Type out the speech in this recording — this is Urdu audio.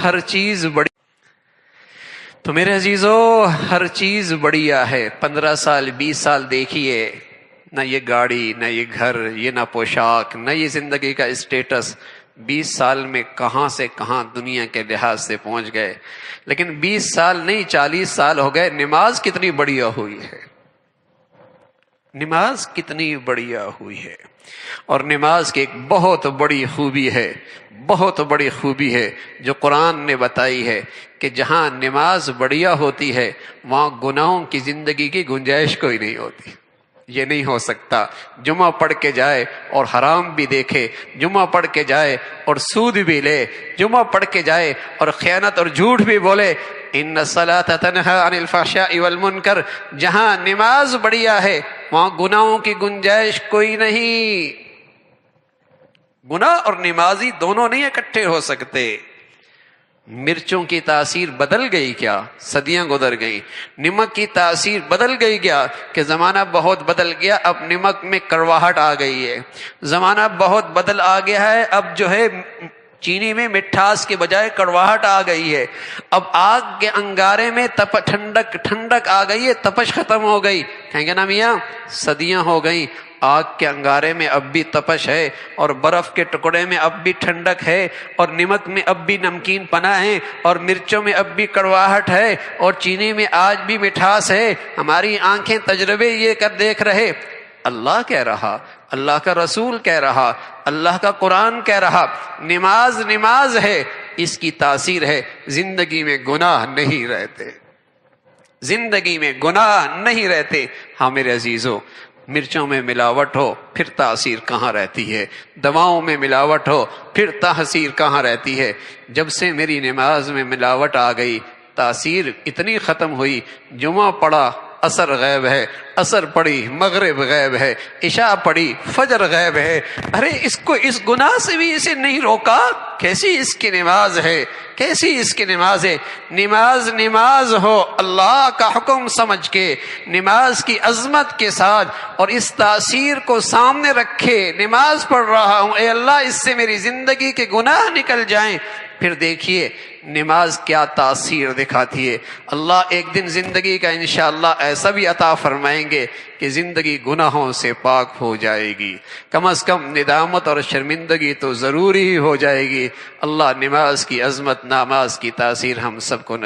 ہر چیز بڑی. تو میرے عزیزو ہر چیز بڑھیا ہے. 15 سال 20 سال دیکھیے، نہ یہ گاڑی، نہ یہ گھر، یہ نہ پوشاک، نہ یہ زندگی کا اسٹیٹس. 20 سال میں کہاں سے کہاں دنیا کے لحاظ سے پہنچ گئے. لیکن 20 سال نہیں 40 سال ہو گئے، نماز کتنی بڑھیا ہوئی ہے. نماز کتنی بڑھیا ہوئی ہے. اور نماز کی ایک بہت بڑی خوبی ہے، بہت بڑی خوبی ہے جو قرآن نے بتائی ہے کہ جہاں نماز بڑھیا ہوتی ہے وہاں گناہوں کی زندگی کی گنجائش کوئی نہیں ہوتی. یہ نہیں ہو سکتا جمعہ پڑھ کے جائے اور حرام بھی دیکھے، جمعہ پڑھ کے جائے اور سود بھی لے، جمعہ پڑھ کے جائے اور خیانت اور جھوٹ بھی بولے. ان الصلاۃ تنہی عن الفحشاء والمنکر. جہاں نماز بڑھیا ہے وہاں گناہوں کی گنجائش کوئی نہیں. گناہ اور نمازی دونوں نہیں اکٹھے ہو سکتے. مرچوں کی تاثیر بدل گئی کیا؟ صدیاں گزر گئیں. نمک کی تاثیر بدل گئی کیا؟ کہ زمانہ بہت بدل گیا، اب نمک میں کڑواہٹ آ گئی ہے. زمانہ بہت بدل آ گیا ہے، اب جو ہے چینی میں مٹھاس کے بجائے کڑواہٹ آ گئی ہے. اب آگ کے انگارے میں ٹھنڈک آ گئی ہے، تپش ختم ہو گئی. کہیں گے نا میاں صدیاں ہو گئیں، آگ کے انگارے میں اب بھی تپش ہے، اور برف کے ٹکڑے میں اب بھی ٹھنڈک ہے، اور نمک میں اب بھی نمکین پنا ہے، اور مرچوں میں اب بھی کڑواہٹ ہے، اور چینی میں آج بھی مٹھاس ہے. ہماری آنکھیں تجربے یہ کر دیکھ رہے. اللہ کہہ رہا، اللہ کا رسول کہہ رہا، اللہ کا قرآن کہہ رہا، نماز نماز ہے، اس کی تاثیر ہے زندگی میں گناہ نہیں رہتے، زندگی میں گناہ نہیں رہتے. ہاں میرے عزیزو، مرچوں میں ملاوٹ ہو پھر تاثیر کہاں رہتی ہے، دواؤں میں ملاوٹ ہو پھر تاثیر کہاں رہتی ہے. جب سے میری نماز میں ملاوٹ آ گئی تاثیر اتنی ختم ہوئی. جمعہ پڑھا عصر غیب ہے، عصر پڑھی مغرب غیب ہے، عشاء پڑھی فجر غیب ہے. ارے اس گناہ سے بھی اسے نہیں روکا. کیسی اس کی نماز ہے، کیسی اس کی نماز ہے. نماز نماز ہو اللہ کا حکم سمجھ کے، نماز کی عظمت کے ساتھ، اور اس تاثیر کو سامنے رکھے. نماز پڑھ رہا ہوں، اے اللہ اس سے میری زندگی کے گناہ نکل جائیں. پھر دیکھیے نماز کیا تاثیر دکھاتی ہے. اللہ ایک دن زندگی کا انشاءاللہ ایسا بھی عطا فرمائیں گے کہ زندگی گناہوں سے پاک ہو جائے گی. کم از کم ندامت اور شرمندگی تو ضروری ہی ہو جائے گی. اللہ نماز کی عظمت، نماز کی تاثیر ہم سب کو